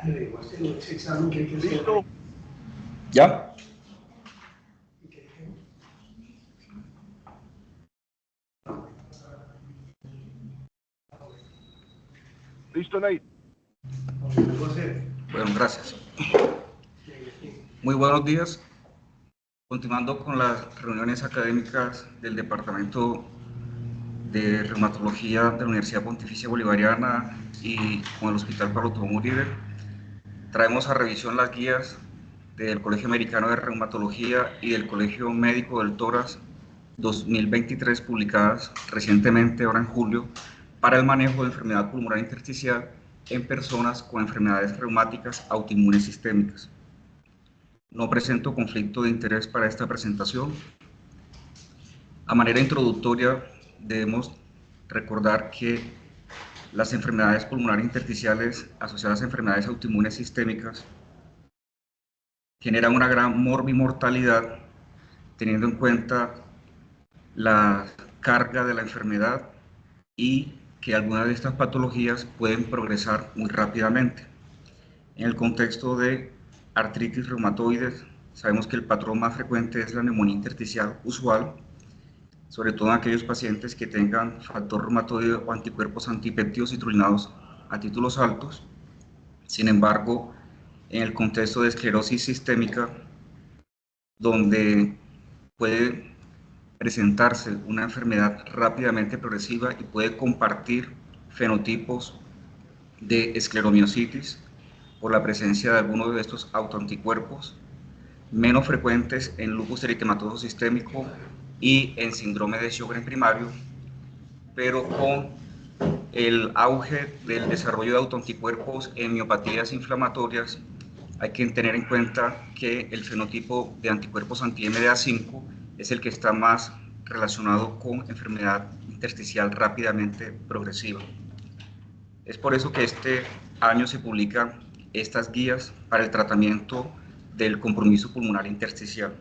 ¿Listo? ¿Ya? ¿Listo, Nate? Bueno, gracias. Muy buenos días. Continuando con las reuniones académicas del Departamento de Reumatología de la Universidad Pontificia Bolivariana y con el Hospital Pablo Tobón Uribe, traemos a revisión las guías del Colegio Americano de Reumatología y del Colegio Médico del Tórax 2023, publicadas recientemente, ahora en julio, para el manejo de enfermedad pulmonar intersticial en personas con enfermedades reumáticas autoinmunes sistémicas. No presento conflicto de interés para esta presentación. A manera introductoria, debemos recordar que las enfermedades pulmonares intersticiales asociadas a enfermedades autoinmunes sistémicas generan una gran morbimortalidad, teniendo en cuenta la carga de la enfermedad y que algunas de estas patologías pueden progresar muy rápidamente. En el contexto de artritis reumatoides, sabemos que el patrón más frecuente es la neumonía intersticial usual, sobre todo en aquellos pacientes que tengan factor reumatoide o anticuerpos antipéptidos citrulinados a títulos altos. Sin embargo, en el contexto de esclerosis sistémica, donde puede presentarse una enfermedad rápidamente progresiva y puede compartir fenotipos de escleromiositis por la presencia de algunos de estos autoanticuerpos, menos frecuentes en lupus eritematoso sistémico y en síndrome de Sjögren primario, pero con el auge del desarrollo de autoanticuerpos en miopatías inflamatorias, hay que tener en cuenta que el fenotipo de anticuerpos anti-MDA5 es el que está más relacionado con enfermedad intersticial rápidamente progresiva. Es por eso que este año se publican estas guías para el tratamiento del compromiso pulmonar intersticial.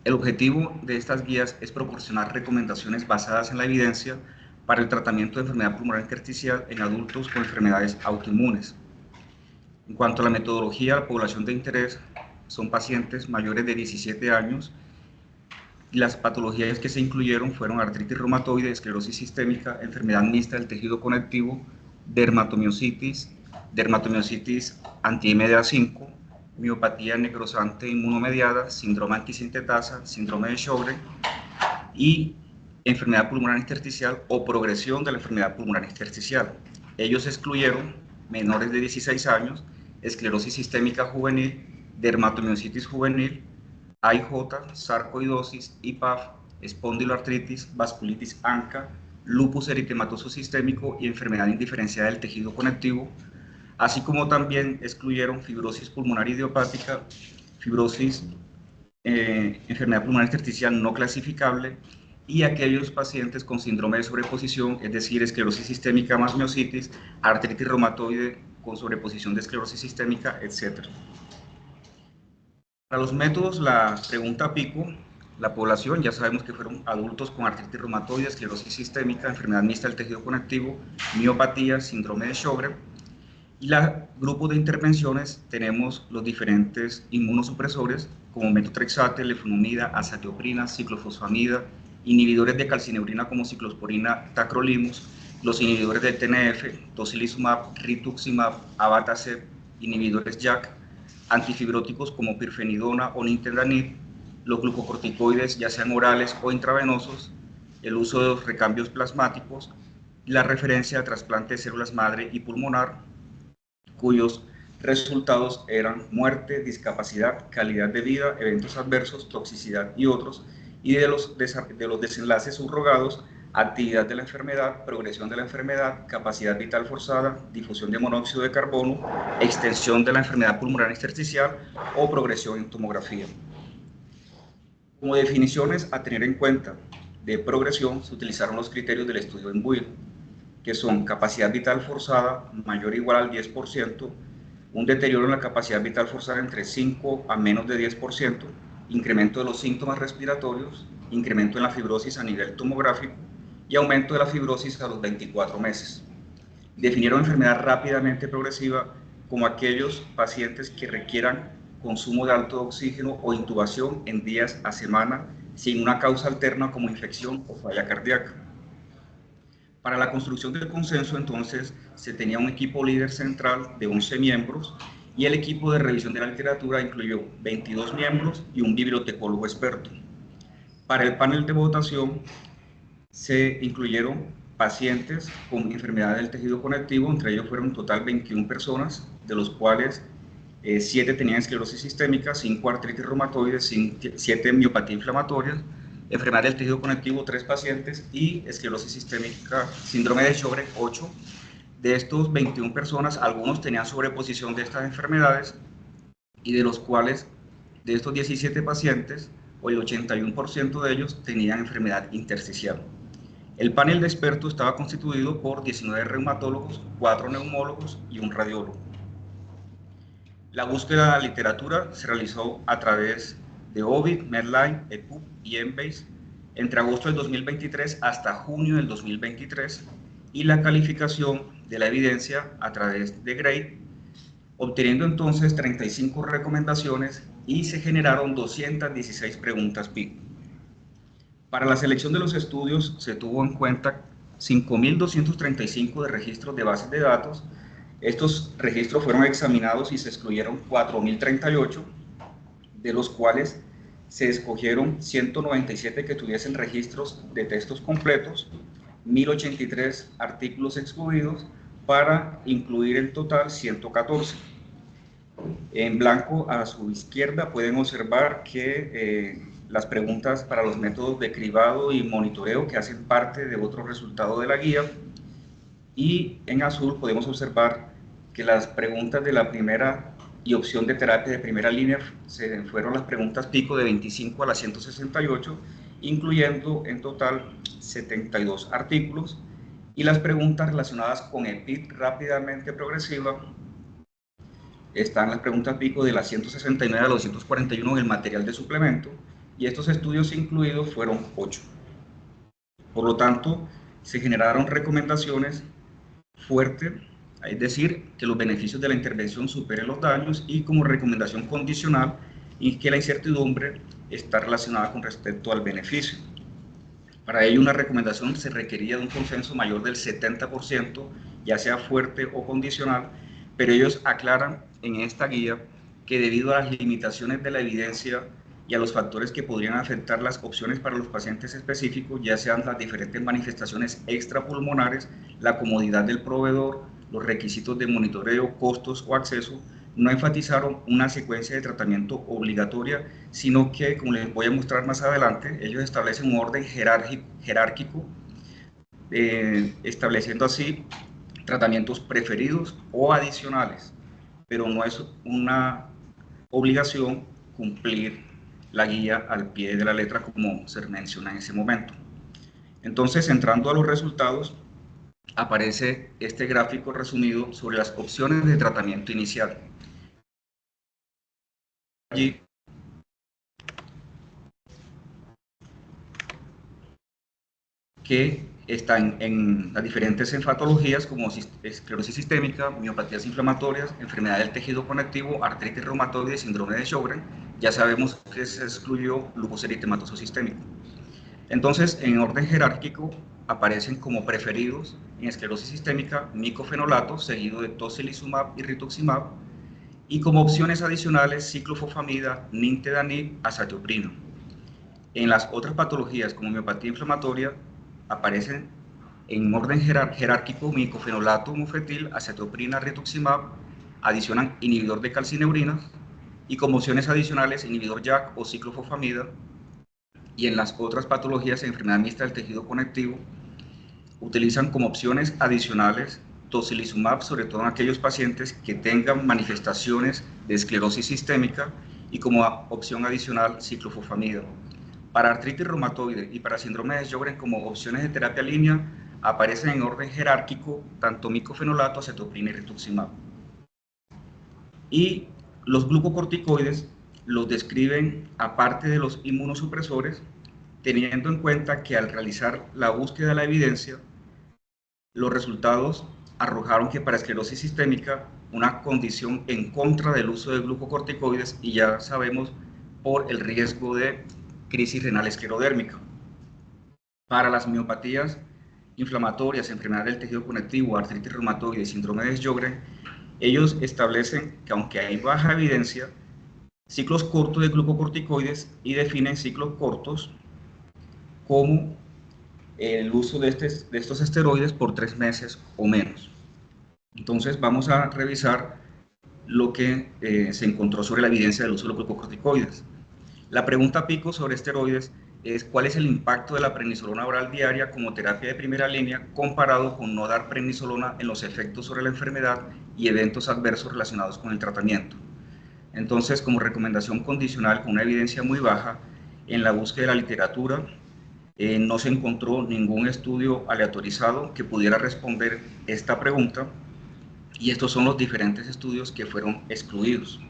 El objetivo de estas guías es proporcionar recomendaciones basadas en la evidencia para el tratamiento de enfermedad pulmonar intersticial en adultos con enfermedades autoinmunes. En cuanto a la metodología, la población de interés son pacientes mayores de 17 años y las patologías que se incluyeron fueron artritis reumatoide, esclerosis sistémica, enfermedad mixta del tejido conectivo, dermatomiositis anti-MDA5, miopatía necrosante inmunomediada, síndrome antisintetasa, síndrome de Sjögren y enfermedad pulmonar intersticial o progresión de la enfermedad pulmonar intersticial. Ellos excluyeron menores de 16 años, esclerosis sistémica juvenil, dermatomiositis juvenil, AIJ, sarcoidosis, IPAF, espondiloartritis, vasculitis ANCA, lupus eritematoso sistémico y enfermedad indiferenciada del tejido conectivo, así como también excluyeron fibrosis pulmonar idiopática, fibrosis, enfermedad pulmonar intersticial no clasificable y aquellos pacientes con síndrome de sobreposición, es decir, esclerosis sistémica más miositis, artritis reumatoide con sobreposición de esclerosis sistémica, etc. Para los métodos, la pregunta pico, la población, ya sabemos que fueron adultos con artritis reumatoide, esclerosis sistémica, enfermedad mixta del tejido conectivo, miopatía, síndrome de Sjögren. Y la grupo de intervenciones tenemos los diferentes inmunosupresores como metotrexate, leflunomida, azatioprina, ciclofosfamida, inhibidores de calcineurina como ciclosporina, tacrolimus, los inhibidores del TNF, tocilizumab, rituximab, abatacept, inhibidores JAK, antifibróticos como pirfenidona o nintedanib, los glucocorticoides ya sean orales o intravenosos, el uso de los recambios plasmáticos, la referencia a trasplante de células madre y pulmonar, cuyos resultados eran muerte, discapacidad, calidad de vida, eventos adversos, toxicidad y otros, y de los desenlaces subrogados, actividad de la enfermedad, progresión de la enfermedad, capacidad vital forzada, difusión de monóxido de carbono, extensión de la enfermedad pulmonar intersticial o progresión en tomografía. Como definiciones a tener en cuenta de progresión, se utilizaron los criterios del estudio en Buil, que son capacidad vital forzada mayor o igual al 10%, un deterioro en la capacidad vital forzada entre 5 a menos de 10%, incremento de los síntomas respiratorios, incremento en la fibrosis a nivel tomográfico y aumento de la fibrosis a los 24 meses. definieron enfermedad rápidamente progresiva como aquellos pacientes que requieran consumo de alto oxígeno o intubación en días a semana sin una causa alterna como infección o falla cardíaca. Para la construcción del consenso, entonces, se tenía un equipo líder central de 11 miembros y el equipo de revisión de la literatura incluyó 22 miembros y un bibliotecólogo experto. Para el panel de votación se incluyeron pacientes con enfermedad del tejido conectivo, entre ellos fueron en total 21 personas, de los cuales 7 tenían esclerosis sistémica, 5 artritis reumatoide, 7 miopatía inflamatoria, enfermedad del tejido conectivo 3 pacientes y esclerosis sistémica, síndrome de Sjögren 8. De estos 21 personas, algunos tenían sobreposición de estas enfermedades y de los cuales, de estos 17 pacientes, o el 81% de ellos tenían enfermedad intersticial. El panel de expertos estaba constituido por 19 reumatólogos, 4 neumólogos y un radiólogo. La búsqueda de la literatura se realizó a través de Ovid, Medline, EPUB y Embase entre agosto del 2023 hasta junio del 2023 y la calificación de la evidencia a través de GRADE, obteniendo entonces 35 recomendaciones y se generaron 216 preguntas PIC. Para la selección de los estudios se tuvo en cuenta 5.235 de registros de bases de datos. Estos registros fueron examinados y se excluyeron 4.038, de los cuales se escogieron 197 que tuviesen registros de textos completos, 1.083 artículos excluidos para incluir en total 114. En blanco a su izquierda pueden observar que las preguntas para los métodos de cribado y monitoreo que hacen parte de otro resultado de la guía, y en azul podemos observar que las preguntas de la primera y opción de terapia de primera línea fueron las preguntas pico de 25 a las 168, incluyendo en total 72 artículos, y las preguntas relacionadas con EPID rápidamente progresiva están las preguntas pico de las 169 a las 241 del material de suplemento, y estos estudios incluidos fueron 8. Por lo tanto, se generaron recomendaciones fuertes, es decir, que los beneficios de la intervención superen los daños, y como recomendación condicional, y que la incertidumbre está relacionada con respecto al beneficio. Para ello, una recomendación se requería de un consenso mayor del 70%, ya sea fuerte o condicional, pero ellos aclaran en esta guía que debido a las limitaciones de la evidencia y a los factores que podrían afectar las opciones para los pacientes específicos, ya sean las diferentes manifestaciones extrapulmonares, la comodidad del proveedor, los requisitos de monitoreo, costos o acceso, no enfatizaron una secuencia de tratamiento obligatoria, sino que, como les voy a mostrar más adelante, ellos establecen un orden jerárquico, estableciendo así tratamientos preferidos o adicionales, pero no es una obligación cumplir la guía al pie de la letra como se menciona en ese momento. Entonces, entrando a los resultados, aparece este gráfico resumido sobre las opciones de tratamiento inicial. Allí que están en las diferentes enfatologías como esclerosis sistémica, miopatías inflamatorias, enfermedad del tejido conectivo, artritis reumatoide y síndrome de Sjögren. Ya sabemos que se excluyó lupus eritematoso sistémico. Entonces, en orden jerárquico, aparecen como preferidos en esclerosis sistémica micofenolato, seguido de tocilizumab y rituximab, y como opciones adicionales ciclofosfamida, nintedanib, azathioprina. En las otras patologías como miopatía inflamatoria, aparecen en orden jerárquico micofenolato, mofetil, azathioprina, rituximab, adicionan inhibidor de calcineurina, y como opciones adicionales inhibidor JAK o ciclofosfamida. Y en las otras patologías de enfermedad mixta del tejido conectivo, utilizan como opciones adicionales tocilizumab, sobre todo en aquellos pacientes que tengan manifestaciones de esclerosis sistémica, y como opción adicional ciclofosfamida. Para artritis reumatoide y para síndrome de Sjögren, como opciones de terapia línea, aparecen en orden jerárquico tanto micofenolato, azathioprina y rituximab. Y los glucocorticoides los describen aparte de los inmunosupresores, teniendo en cuenta que al realizar la búsqueda de la evidencia, los resultados arrojaron que para esclerosis sistémica, una condición en contra del uso de glucocorticoides, y ya sabemos por el riesgo de crisis renal esclerodérmica. Para las miopatías inflamatorias, enfermedad del tejido conectivo, artritis reumatoide y síndrome de Sjögren, ellos establecen que aunque hay baja evidencia, ciclos cortos de glucocorticoides, y definen ciclos cortos como el uso de estos esteroides por 3 meses o menos. Entonces vamos a revisar lo que se encontró sobre la evidencia del uso de los glucocorticoides. La pregunta pico sobre esteroides es cuál es el impacto de la prednisolona oral diaria como terapia de primera línea comparado con no dar prednisolona en los efectos sobre la enfermedad y eventos adversos relacionados con el tratamiento. Entonces, como recomendación condicional con una evidencia muy baja, en la búsqueda de la literatura no se encontró ningún estudio aleatorizado que pudiera responder esta pregunta, y estos son los diferentes estudios que fueron excluidos.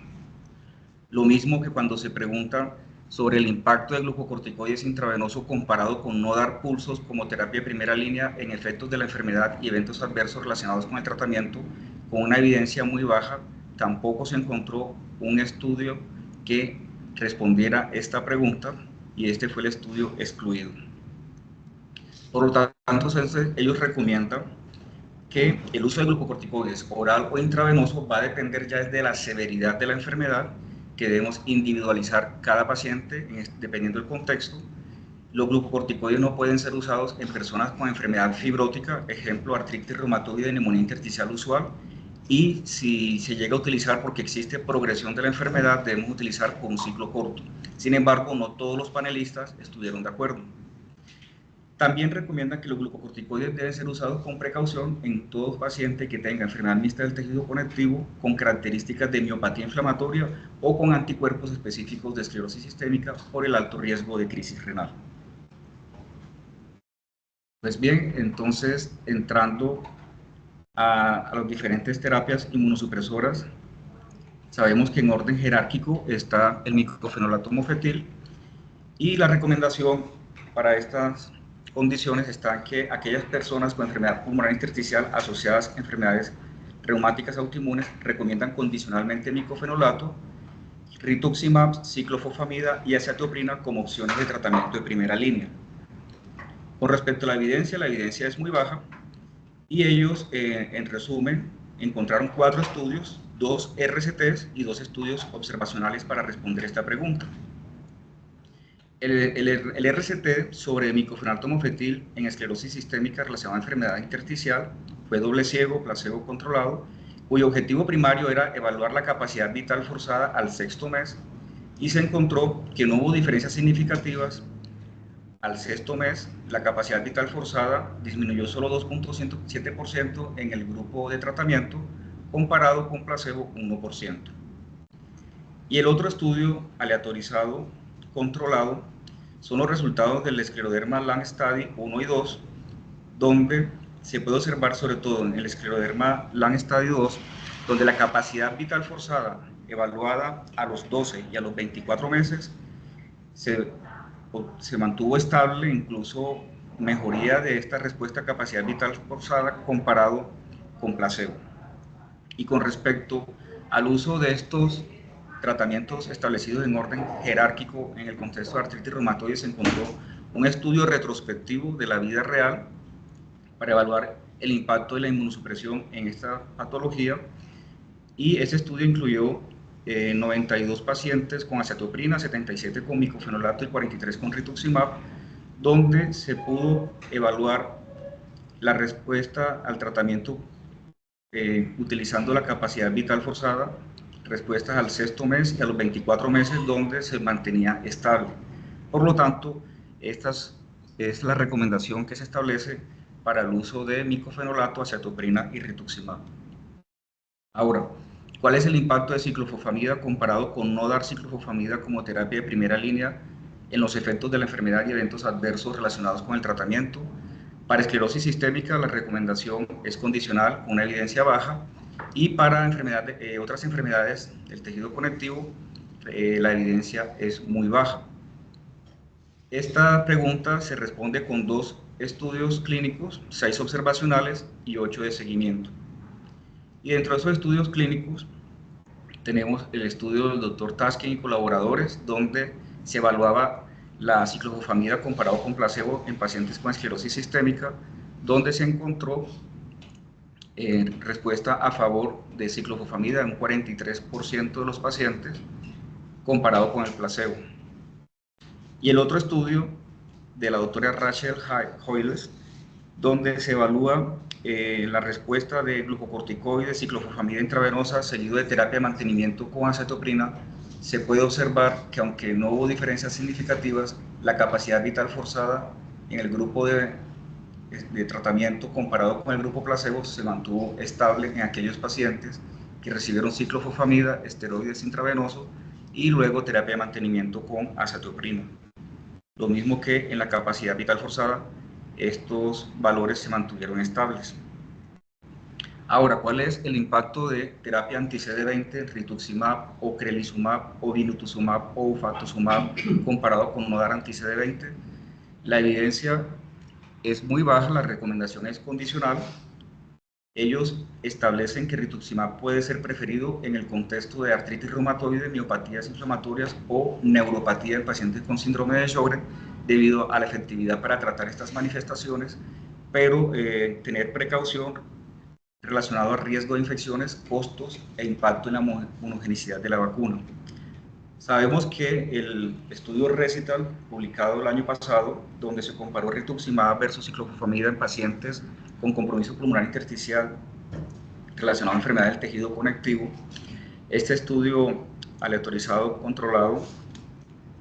Lo mismo que cuando se pregunta sobre el impacto de glucocorticoides intravenoso comparado con no dar pulsos como terapia de primera línea en efectos de la enfermedad y eventos adversos relacionados con el tratamiento, con una evidencia muy baja, tampoco se encontró un estudio que respondiera esta pregunta, y este fue el estudio excluido. Por lo tanto, ellos recomiendan que el uso de glucocorticoides oral o intravenoso va a depender ya de la severidad de la enfermedad, que debemos individualizar cada paciente dependiendo del contexto. Los glucocorticoides no pueden ser usados en personas con enfermedad fibrótica, ejemplo, artritis reumatoide, neumonía intersticial usual, y si se llega a utilizar porque existe progresión de la enfermedad, debemos utilizar por un ciclo corto. Sin embargo, no todos los panelistas estuvieron de acuerdo. También recomiendan que los glucocorticoides deben ser usados con precaución en todo paciente que tenga enfermedad mixta del tejido conectivo con características de miopatía inflamatoria o con anticuerpos específicos de esclerosis sistémica por el alto riesgo de crisis renal. Pues bien, entonces entrando a las diferentes terapias inmunosupresoras, sabemos que en orden jerárquico está el micofenolato mofetil, y la recomendación para estas condiciones está que aquellas personas con enfermedad pulmonar intersticial asociadas a enfermedades reumáticas autoinmunes recomiendan condicionalmente micofenolato, rituximab, ciclofosfamida y azathioprina como opciones de tratamiento de primera línea. Con respecto a la evidencia es muy baja, y ellos, en resumen, encontraron 4 estudios, 2 RCTs y 2 estudios observacionales para responder esta pregunta. El RCT sobre micofenolato mofetil en esclerosis sistémica relacionada a enfermedad intersticial fue doble ciego, placebo controlado, cuyo objetivo primario era evaluar la capacidad vital forzada al 6º mes, y se encontró que no hubo diferencias significativas. Al 6º mes, la capacidad vital forzada disminuyó solo 2.7% en el grupo de tratamiento, comparado con placebo 1%. Y el otro estudio aleatorizado controlado son los resultados del Scleroderma Lung Study 1 y 2, donde se puede observar, sobre todo en el Scleroderma Lung Study 2, donde la capacidad vital forzada evaluada a los 12 y a los 24 meses se mantuvo estable, incluso mejoría de esta respuesta a capacidad vital forzada comparado con placebo. Y con respecto al uso de estos tratamientos establecidos en orden jerárquico en el contexto de artritis reumatoide, se encontró un estudio retrospectivo de la vida real para evaluar el impacto de la inmunosupresión en esta patología, y ese estudio incluyó 92 pacientes con azathioprina, 77 con micofenolato y 43 con rituximab, donde se pudo evaluar la respuesta al tratamiento utilizando la capacidad vital forzada, respuestas al 6º mes y a los 24 meses, donde se mantenía estable. Por lo tanto, esta es la recomendación que se establece para el uso de micofenolato, azathioprina y rituximab. Ahora, ¿cuál es el impacto de ciclofosfamida comparado con no dar ciclofosfamida como terapia de primera línea en los efectos de la enfermedad y eventos adversos relacionados con el tratamiento? Para esclerosis sistémica, la recomendación es condicional, con una evidencia baja, y para otras enfermedades del tejido conectivo, la evidencia es muy baja. Esta pregunta se responde con 2 estudios clínicos, 6 observacionales y 8 de seguimiento. Y dentro de esos estudios clínicos tenemos el estudio del Dr. Taskin y colaboradores, donde se evaluaba la ciclofosfamida comparado con placebo en pacientes con esclerosis sistémica, donde se encontró respuesta a favor de ciclofosfamida en un 43% de los pacientes comparado con el placebo. Y el otro estudio de la doctora Rachel Hoyles, donde se evalúa la respuesta de glucocorticoides, ciclofosfamida intravenosa, seguido de terapia de mantenimiento con acetoprina, se puede observar que aunque no hubo diferencias significativas, la capacidad vital forzada en el grupo de tratamiento comparado con el grupo placebo se mantuvo estable en aquellos pacientes que recibieron ciclofosfamida, esteroides intravenosos y luego terapia de mantenimiento con acetoprina. Lo mismo que en la capacidad vital forzada, estos valores se mantuvieron estables. Ahora, ¿cuál es el impacto de terapia anti-CD20, rituximab, o crelisumab, o vinutuximab, o ufatuzumab comparado con no dar anti-CD20? La evidencia es muy baja, la recomendación es condicional. Ellos establecen que rituximab puede ser preferido en el contexto de artritis reumatoide, miopatías inflamatorias o neuropatía en pacientes con síndrome de Sjögren, debido a la efectividad para tratar estas manifestaciones, pero tener precaución relacionado a riesgo de infecciones, costos e impacto en la inmunogenicidad de la vacuna. Sabemos que el estudio Recital, publicado el año pasado, donde se comparó rituximab versus ciclofosfamida en pacientes con compromiso pulmonar intersticial relacionado a enfermedad del tejido conectivo, este estudio aleatorizado controlado,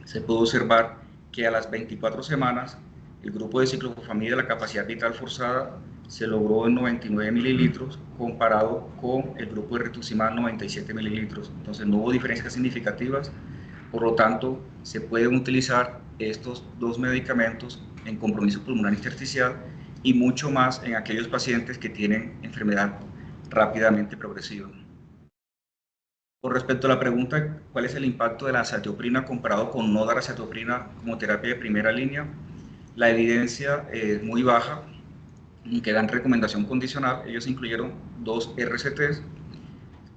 se pudo observar que a las 24 semanas el grupo de ciclofosfamida, la capacidad vital forzada, se logró en 99 mililitros comparado con el grupo de rituximab 97 mililitros. Entonces no hubo diferencias significativas, por lo tanto se pueden utilizar estos dos medicamentos en compromiso pulmonar intersticial y mucho más en aquellos pacientes que tienen enfermedad rápidamente progresiva. Con respecto a la pregunta, ¿cuál es el impacto de la azatioprina comparado con no dar azatioprina como terapia de primera línea? La evidencia es muy baja, que dan recomendación condicional. Ellos incluyeron 2 RCTs,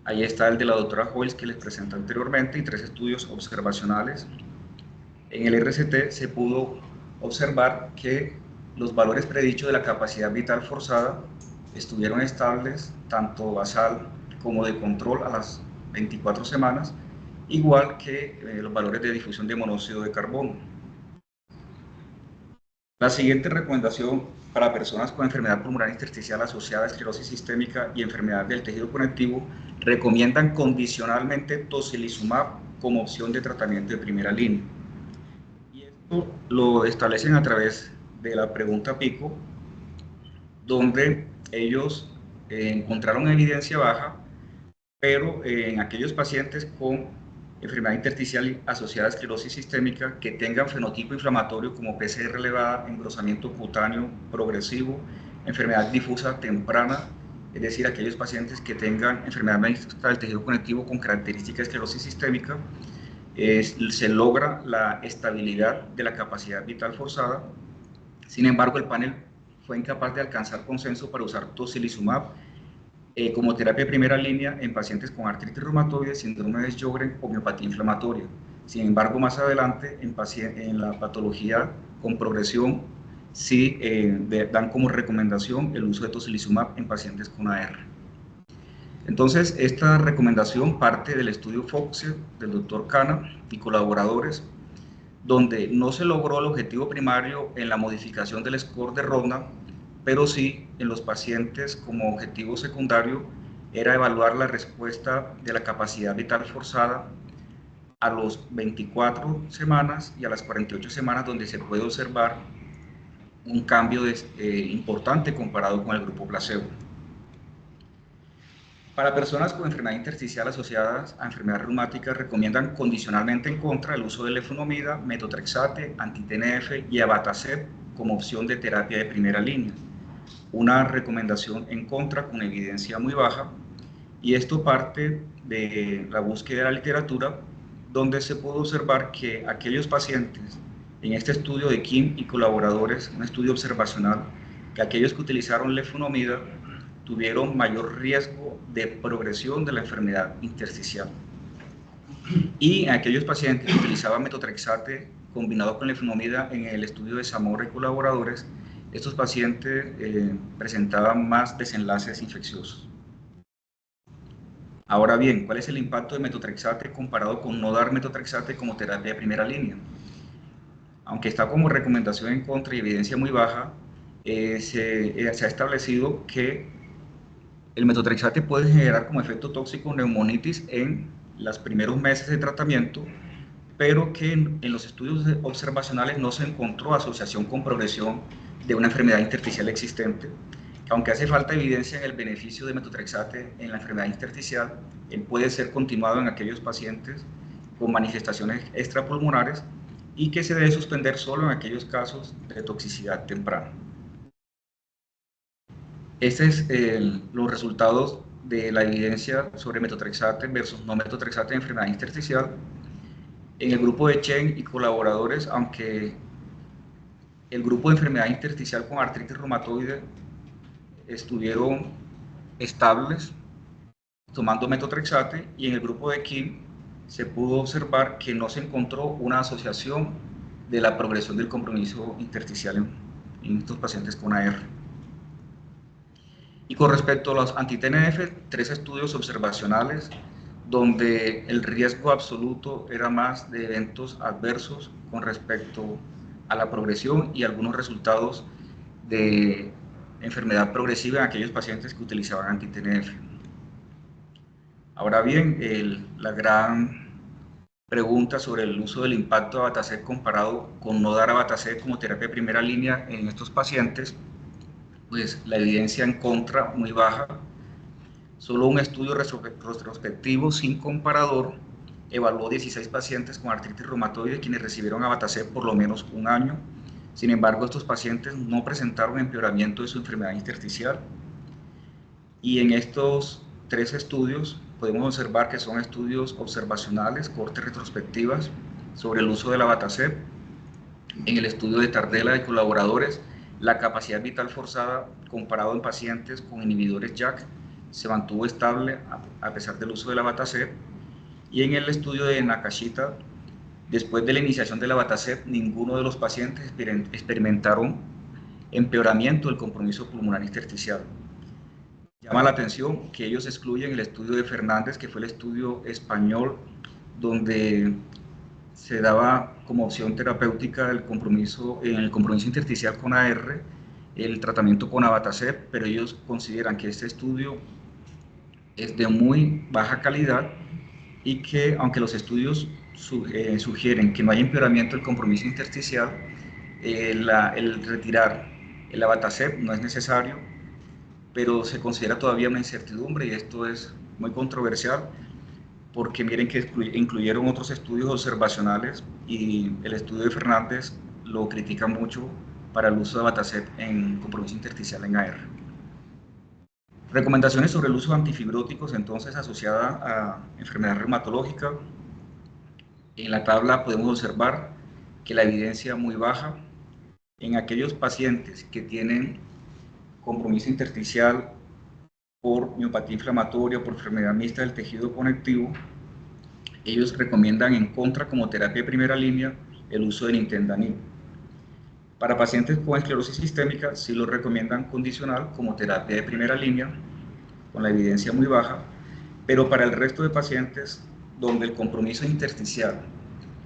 ahí está el de la doctora Hoyles que les presenté anteriormente, y 3 estudios observacionales. En el RCT se pudo observar que los valores predichos de la capacidad vital forzada estuvieron estables, tanto basal como de control a las 24 semanas, igual que los valores de difusión de monóxido de carbono. La siguiente recomendación para personas con enfermedad pulmonar intersticial asociada a esclerosis sistémica y enfermedad del tejido conectivo recomiendan condicionalmente tocilizumab como opción de tratamiento de primera línea. Y esto lo establecen a través de la pregunta PICO, donde ellos encontraron evidencia baja, pero en aquellos pacientes con enfermedad intersticial asociada a esclerosis sistémica que tengan fenotipo inflamatorio como PCR elevada, engrosamiento cutáneo progresivo, enfermedad difusa temprana, es decir, aquellos pacientes que tengan enfermedad del tejido conectivo con característica de esclerosis sistémica, se logra la estabilidad de la capacidad vital forzada. Sin embargo, el panel fue incapaz de alcanzar consenso para usar tocilizumab como terapia de primera línea en pacientes con artritis reumatoide, síndrome de Sjögren o miopatía inflamatoria. Sin embargo, más adelante, en la patología con progresión, sí dan como recomendación el uso de tocilizumab en pacientes con AR. Entonces, esta recomendación parte del estudio FOXE del Dr. Cana y colaboradores, donde no se logró el objetivo primario en la modificación del score de Rodnan, pero sí en los pacientes como objetivo secundario era evaluar la respuesta de la capacidad vital forzada a los 24 semanas y a las 48 semanas, donde se puede observar un cambio importante comparado con el grupo placebo. Para personas con enfermedad intersticial asociadas a enfermedad reumática, recomiendan condicionalmente en contra el uso de leflunomida, metotrexate, anti-TNF y abatacept como opción de terapia de primera línea. Una recomendación en contra con evidencia muy baja, y esto parte de la búsqueda de la literatura, donde se pudo observar que aquellos pacientes en este estudio de Kim y colaboradores, un estudio observacional, que aquellos que utilizaron leflunomida tuvieron mayor riesgo de progresión de la enfermedad intersticial. Y aquellos pacientes que utilizaban metotrexate combinado con leflunomida en el estudio de Zamora y colaboradores, estos pacientes presentaban más desenlaces infecciosos. Ahora bien, ¿cuál es el impacto de metotrexate comparado con no dar metotrexate como terapia de primera línea? Aunque está como recomendación en contra y evidencia muy baja, se ha establecido que el metotrexate puede generar como efecto tóxico neumonitis en los primeros meses de tratamiento, pero que en los estudios observacionales no se encontró asociación con progresión de una enfermedad intersticial existente. Aunque hace falta evidencia en el beneficio de metotrexate en la enfermedad intersticial, él puede ser continuado en aquellos pacientes con manifestaciones extrapulmonares y que se debe suspender solo en aquellos casos de toxicidad temprana. Estos son los resultados de la evidencia sobre metotrexate versus no metotrexate en enfermedad intersticial. En el grupo de Chen y colaboradores, aunque el grupo de enfermedad intersticial con artritis reumatoide estuvieron estables tomando metotrexate, y en el grupo de Kim se pudo observar que no se encontró una asociación de la progresión del compromiso intersticial en estos pacientes con AR. Y con respecto a los anti-TNF, 3 estudios observacionales donde el riesgo absoluto era más de eventos adversos con respecto a la progresión y algunos resultados de enfermedad progresiva en aquellos pacientes que utilizaban anti-TNF. Ahora bien, la gran pregunta sobre el uso del impacto de abatacept comparado con no dar abatacept como terapia de primera línea en estos pacientes, pues la evidencia en contra muy baja. Solo un estudio retrospectivo sin comparador evaluó 16 pacientes con artritis reumatoide quienes recibieron abatacept por lo menos un año. Sin embargo, estos pacientes no presentaron empeoramiento de su enfermedad intersticial. Y en estos 3 estudios podemos observar que son estudios observacionales, cortes retrospectivas sobre el uso del abatacept. En el estudio de Tardella y colaboradores, la capacidad vital forzada comparado en pacientes con inhibidores JAK se mantuvo estable a pesar del uso del abatacept. Y en el estudio de Nakashita, después de la iniciación del abatacept, ninguno de los pacientes experimentaron empeoramiento del compromiso pulmonar intersticial. Llama la atención que ellos excluyen el estudio de Fernández, que fue el estudio español donde se daba como opción terapéutica en el compromiso intersticial con AR, el tratamiento con abatacept, pero ellos consideran que este estudio es de muy baja calidad y que, aunque los estudios sugieren que no hay empeoramiento del compromiso intersticial, el retirar el abatacept no es necesario, pero se considera todavía una incertidumbre, y esto es muy controversial porque miren que incluyeron otros estudios observacionales y el estudio de Fernández lo critica mucho para el uso de abatacept en compromiso intersticial en AR. Recomendaciones sobre el uso de antifibróticos entonces asociada a enfermedad reumatológica. En la tabla podemos observar que la evidencia muy baja en aquellos pacientes que tienen compromiso intersticial por miopatía inflamatoria o por enfermedad mixta del tejido conectivo. Ellos recomiendan en contra como terapia de primera línea el uso de nintedanib. Para pacientes con esclerosis sistémica sí lo recomiendan condicional como terapia de primera línea, con la evidencia muy baja, pero para el resto de pacientes donde el compromiso intersticial,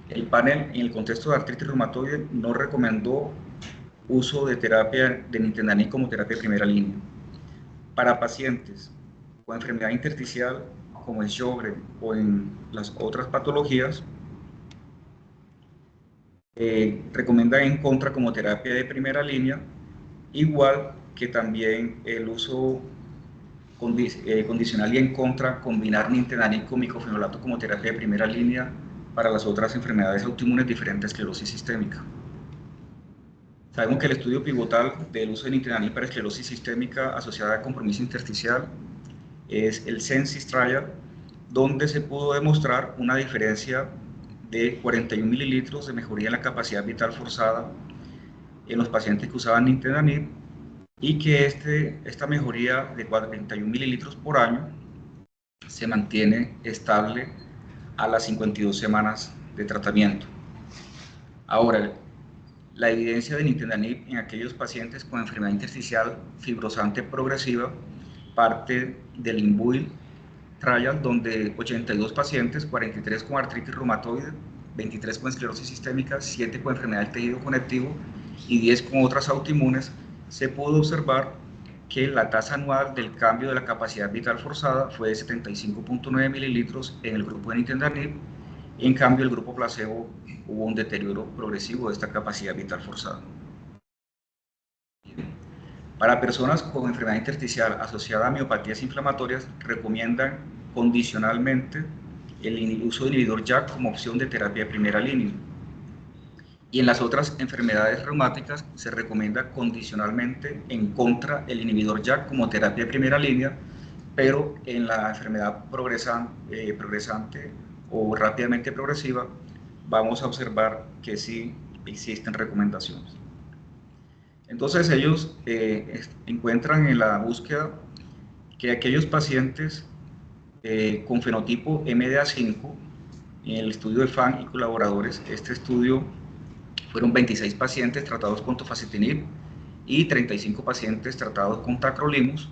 el panel en el contexto de artritis reumatoide no recomendó uso de terapia de nintedanib como terapia de primera línea. Para pacientes con enfermedad intersticial como en Sjögren o en las otras patologías, recomiendan en contra como terapia de primera línea, igual que también el uso condicional y en contra combinar nintedanib con micofenolato como terapia de primera línea para las otras enfermedades autoinmunes diferentes a esclerosis sistémica. Sabemos que el estudio pivotal del uso de nintedanib para esclerosis sistémica asociada a compromiso intersticial es el SENSIS Trial, donde se pudo demostrar una diferencia de 41 mililitros de mejoría en la capacidad vital forzada en los pacientes que usaban nintedanib, y que esta mejoría de 41 mililitros por año se mantiene estable a las 52 semanas de tratamiento. Ahora, la evidencia de nintedanib en aquellos pacientes con enfermedad intersticial fibrosante progresiva parte del INVUIL trial, donde 82 pacientes, 43 con artritis reumatoide, 23 con esclerosis sistémica, 7 con enfermedad del tejido conectivo y 10 con otras autoinmunes, se pudo observar que la tasa anual del cambio de la capacidad vital forzada fue de 75.9 mililitros en el grupo de nintedanib. En cambio, el grupo placebo hubo un deterioro progresivo de esta capacidad vital forzada. Para personas con enfermedad intersticial asociada a miopatías inflamatorias, recomiendan condicionalmente el uso de inhibidor JAK como opción de terapia de primera línea. Y en las otras enfermedades reumáticas se recomienda condicionalmente en contra el inhibidor JAK como terapia de primera línea, pero en la enfermedad progresante o rápidamente progresiva vamos a observar que sí existen recomendaciones. Entonces ellos encuentran en la búsqueda que aquellos pacientes con fenotipo MDA5, en el estudio de FAN y colaboradores, este estudio fueron 26 pacientes tratados con tofacitinib y 35 pacientes tratados con tacrolimus,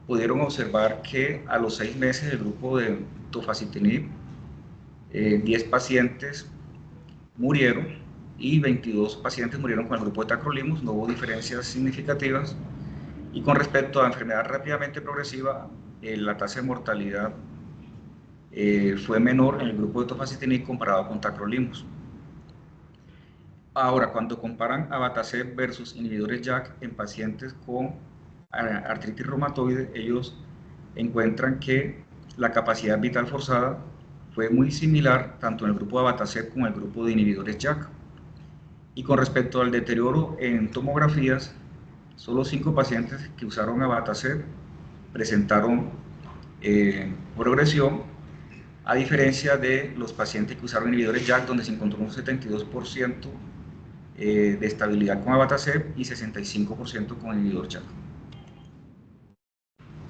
pudieron observar que a los 6 meses del grupo de tofacitinib, 10 pacientes murieron y 22 pacientes murieron con el grupo de tacrolimus, no hubo diferencias significativas. Y con respecto a enfermedad rápidamente progresiva, la tasa de mortalidad fue menor en el grupo de tofacitinib comparado con tacrolimus. Ahora, cuando comparan abatacept versus inhibidores JAK en pacientes con artritis reumatoide, ellos encuentran que la capacidad vital forzada fue muy similar tanto en el grupo de abatacept como en el grupo de inhibidores JAK. Y con respecto al deterioro en tomografías, solo 5 pacientes que usaron abatacept presentaron progresión, a diferencia de los pacientes que usaron inhibidores JAK, donde se encontró un 72% de estabilidad con abatacept y 65% con inhibidor JAK.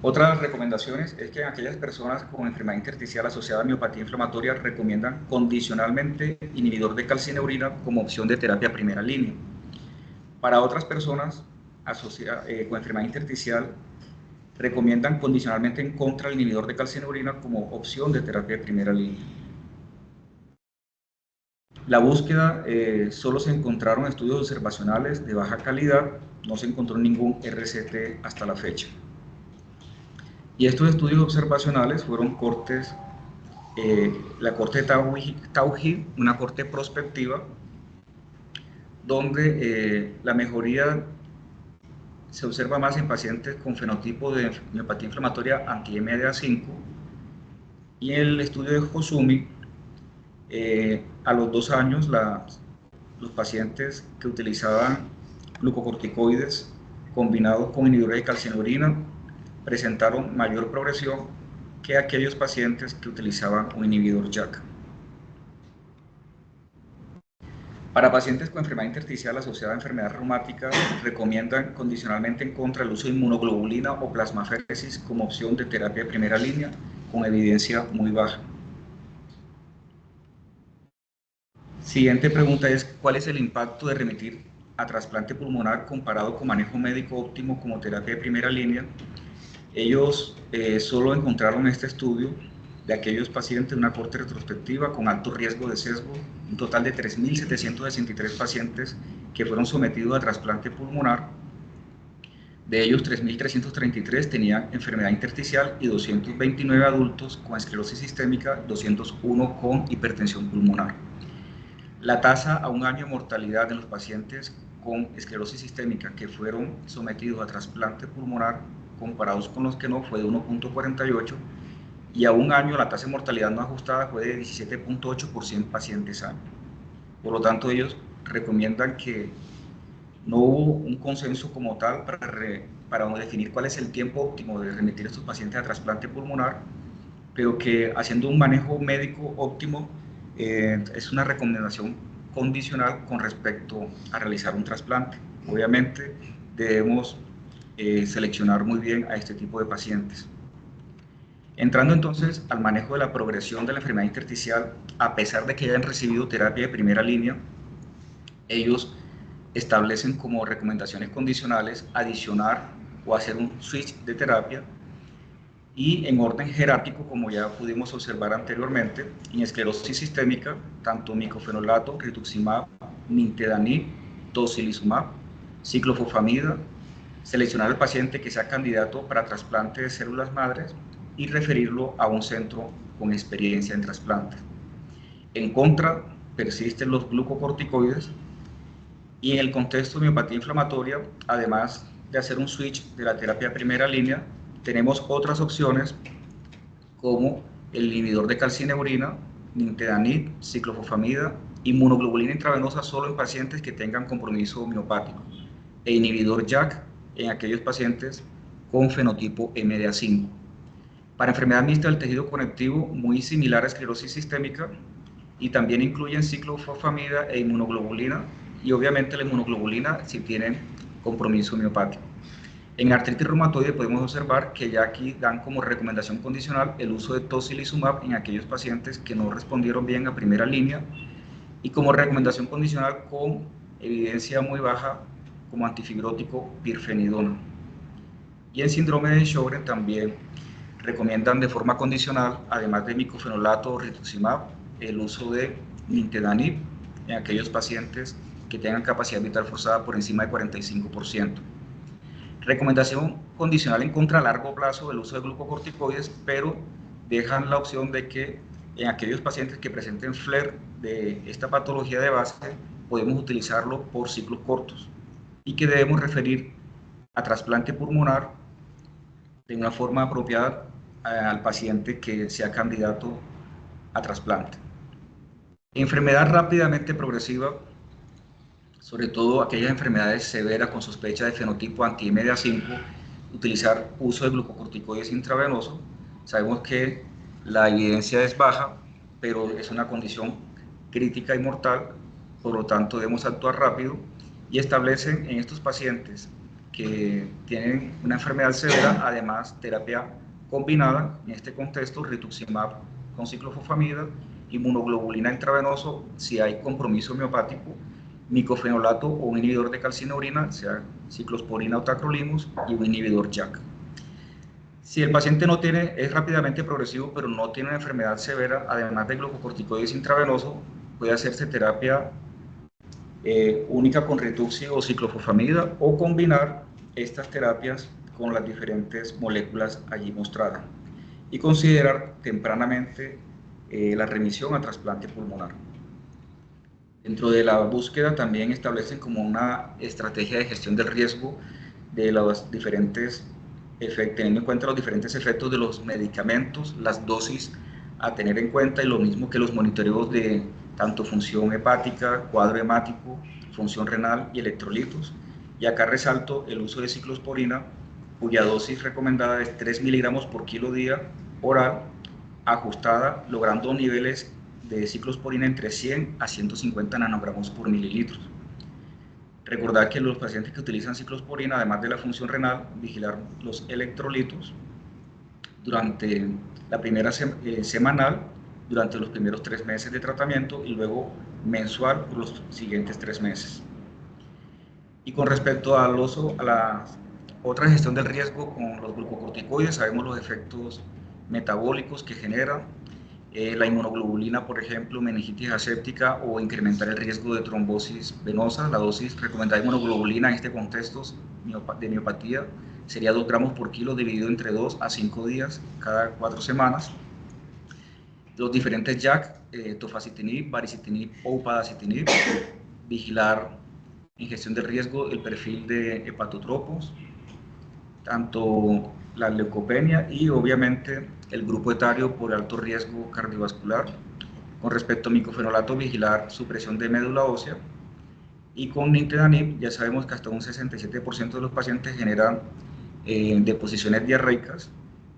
Otras recomendaciones es que en aquellas personas con enfermedad intersticial asociada a miopatía inflamatoria recomiendan condicionalmente inhibidor de calcineurina como opción de terapia primera línea. Para otras personas con enfermedad intersticial recomiendan condicionalmente en contra el inhibidor de calcineurina como opción de terapia de primera línea. La búsqueda solo se encontraron estudios observacionales de baja calidad, no se encontró ningún RCT hasta la fecha. Y estos estudios observacionales fueron cortes, la corte de Tauji, una corte prospectiva, donde la mejoría se observa más en pacientes con fenotipo de miopatía inflamatoria anti-MDA5, y en el estudio de Hosumi, a los 2 años, los pacientes que utilizaban glucocorticoides combinados con inhibidores de calcineurina presentaron mayor progresión que aquellos pacientes que utilizaban un inhibidor JAK. Para pacientes con enfermedad intersticial asociada a enfermedad reumática, recomiendan condicionalmente en contra el uso de inmunoglobulina o plasmaféresis como opción de terapia de primera línea, con evidencia muy baja. Siguiente pregunta es: ¿cuál es el impacto de remitir a trasplante pulmonar comparado con manejo médico óptimo como terapia de primera línea? Ellos solo encontraron este estudio de aquellos pacientes en una corte retrospectiva con alto riesgo de sesgo, un total de 3.763 pacientes que fueron sometidos a trasplante pulmonar. De ellos, 3.333 tenían enfermedad intersticial y 229 adultos con esclerosis sistémica, 201 con hipertensión pulmonar. La tasa a un año de mortalidad en los pacientes con esclerosis sistémica que fueron sometidos a trasplante pulmonar comparados con los que no fue de 1.48, y a un año la tasa de mortalidad no ajustada fue de 17.8 por 100 pacientes año. Por lo tanto, ellos recomiendan que no hubo un consenso como tal para definir cuál es el tiempo óptimo de remitir a estos pacientes a trasplante pulmonar, pero que haciendo un manejo médico óptimo es una recomendación condicional con respecto a realizar un trasplante. Obviamente debemos seleccionar muy bien a este tipo de pacientes. Entrando entonces al manejo de la progresión de la enfermedad intersticial, a pesar de que hayan recibido terapia de primera línea, ellos establecen como recomendaciones condicionales adicionar o hacer un switch de terapia y en orden jerárquico, como ya pudimos observar anteriormente, en esclerosis sistémica, tanto micofenolato, rituximab, nintedanib, tocilizumab, ciclofosfamida, seleccionar al paciente que sea candidato para trasplante de células madres y referirlo a un centro con experiencia en trasplante. En contra, persisten los glucocorticoides y en el contexto de miopatía inflamatoria, además de hacer un switch de la terapia primera línea, tenemos otras opciones como el inhibidor de calcineurina, nintedanib, ciclofosfamida, inmunoglobulina intravenosa solo en pacientes que tengan compromiso miopático e inhibidor JAK en aquellos pacientes con fenotipo MDA5. Para enfermedad mixta del tejido conectivo, muy similar a esclerosis sistémica, y también incluyen ciclofosfamida e inmunoglobulina, y obviamente la inmunoglobulina si tienen compromiso miopático. En artritis reumatoide podemos observar que ya aquí dan como recomendación condicional el uso de tocilizumab en aquellos pacientes que no respondieron bien a primera línea, y como recomendación condicional con evidencia muy baja como antifibrótico pirfenidona. Y en síndrome de Sjögren también recomiendan de forma condicional, además de micofenolato o rituximab, el uso de nintedanib en aquellos pacientes que tengan capacidad vital forzada por encima de 45%. Recomendación condicional en contra a largo plazo del uso de glucocorticoides, pero dejan la opción de que en aquellos pacientes que presenten FLAIR de esta patología de base, podemos utilizarlo por ciclos cortos y que debemos referir a trasplante pulmonar de una forma apropiada al paciente que sea candidato a trasplante. Enfermedad rápidamente progresiva, sobre todo aquellas enfermedades severas con sospecha de fenotipo anti-MDA5, utilizar uso de glucocorticoides intravenosos. Sabemos que la evidencia es baja, pero es una condición crítica y mortal, por lo tanto debemos actuar rápido, y establecen en estos pacientes que tienen una enfermedad severa, además terapia combinada, en este contexto rituximab con ciclofosfamida, inmunoglobulina intravenoso si hay compromiso miopático, micofenolato o un inhibidor de calcineurina, sea ciclosporina o tacrolimus, y un inhibidor JAK. Si el paciente no tiene, es rápidamente progresivo, pero no tiene una enfermedad severa, además de glucocorticoides intravenosos, puede hacerse terapia única con rituxi o ciclofosfamida, o combinar estas terapias con las diferentes moléculas allí mostradas, y considerar tempranamente la remisión a trasplante pulmonar. Dentro de la búsqueda también establecen como una estrategia de gestión del riesgo de los diferentes efectos, teniendo en cuenta los diferentes efectos de los medicamentos, las dosis a tener en cuenta, y lo mismo que los monitoreos de tanto función hepática, cuadro hemático, función renal y electrolitos. Y acá resalto el uso de ciclosporina, cuya dosis recomendada es 3 miligramos por kilo día oral, ajustada, logrando niveles de ciclosporina entre 100 a 150 nanogramos por mililitros. Recordar que los pacientes que utilizan ciclosporina, además de la función renal, vigilar los electrolitos durante la primera semanal, durante los primeros 3 meses de tratamiento, y luego mensual por los siguientes 3 meses. Y con respecto al uso, a la otra gestión del riesgo con los glucocorticoides, sabemos los efectos metabólicos que generan, la inmunoglobulina, por ejemplo, meningitis aséptica, o incrementar el riesgo de trombosis venosa. La dosis recomendada de inmunoglobulina en este contexto de miopatía sería 2 gramos por kilo dividido entre 2 a 5 días cada 4 semanas. Los diferentes JAK, tofacitinib, baricitinib o upadacitinib, vigilar en gestión de riesgo el perfil de hepatotropos, tanto la leucopenia y obviamente el grupo etario por alto riesgo cardiovascular. Con respecto a micofenolato, vigilar su presión de médula ósea, y con nintedanib ya sabemos que hasta un 67% de los pacientes generan deposiciones diarreicas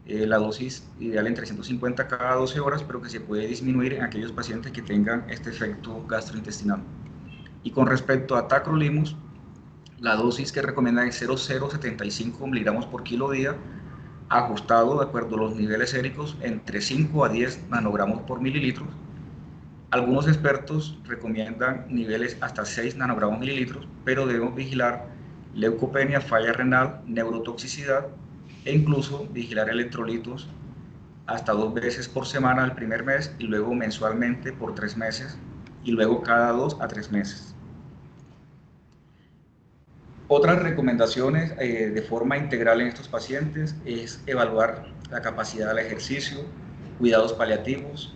la dosis ideal en 350 cada 12 horas, pero que se puede disminuir en aquellos pacientes que tengan este efecto gastrointestinal. Y con respecto a tacrolimus, la dosis que recomiendan es 0,075 miligramos por kilo día, ajustado de acuerdo a los niveles séricos entre 5 a 10 nanogramos por mililitros. Algunos expertos recomiendan niveles hasta 6 nanogramos mililitros, pero debemos vigilar leucopenia, falla renal, neurotoxicidad e incluso vigilar electrolitos hasta 2 veces por semana el primer mes y luego mensualmente por 3 meses y luego cada 2 a 3 meses. Otras recomendaciones de forma integral en estos pacientes es evaluar la capacidad del ejercicio, cuidados paliativos,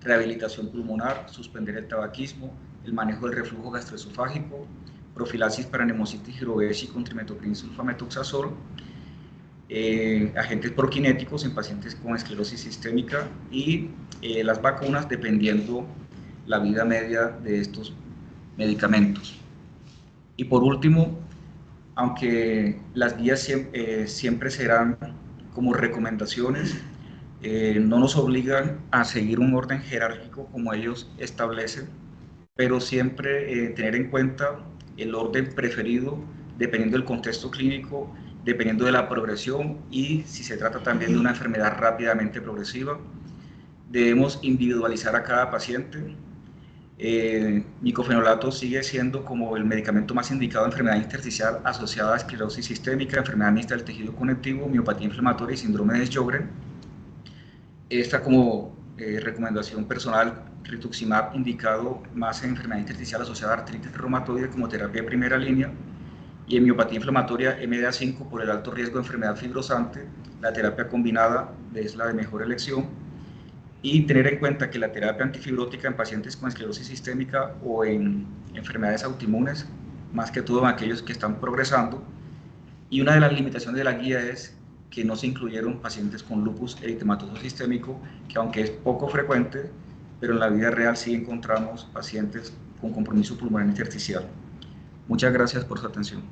rehabilitación pulmonar, suspender el tabaquismo, el manejo del reflujo gastroesofágico, profilaxis para neumocitis girovesi con trimetopril sulfamethoxazol, agentes prokinéticos en pacientes con esclerosis sistémica y las vacunas dependiendo la vida media de estos medicamentos. Y por último, aunque las guías siempre serán como recomendaciones, no nos obligan a seguir un orden jerárquico como ellos establecen, pero siempre tener en cuenta el orden preferido dependiendo del contexto clínico, dependiendo de la progresión y si se trata también de una enfermedad rápidamente progresiva. Debemos individualizar a cada paciente. Micofenolato sigue siendo como el medicamento más indicado en enfermedad intersticial asociada a esclerosis sistémica, enfermedad mixta del tejido conectivo, miopatía inflamatoria y síndrome de Sjögren. Esta como recomendación personal, rituximab indicado más en enfermedad intersticial asociada a artritis reumatoide como terapia de primera línea, y en miopatía inflamatoria MDA5 por el alto riesgo de enfermedad fibrosante, la terapia combinada es la de mejor elección. Y tener en cuenta que la terapia antifibrótica en pacientes con esclerosis sistémica o en enfermedades autoinmunes, más que todo en aquellos que están progresando, y una de las limitaciones de la guía es que no se incluyeron pacientes con lupus eritematoso sistémico, que aunque es poco frecuente, pero en la vida real sí encontramos pacientes con compromiso pulmonar intersticial. Muchas gracias por su atención.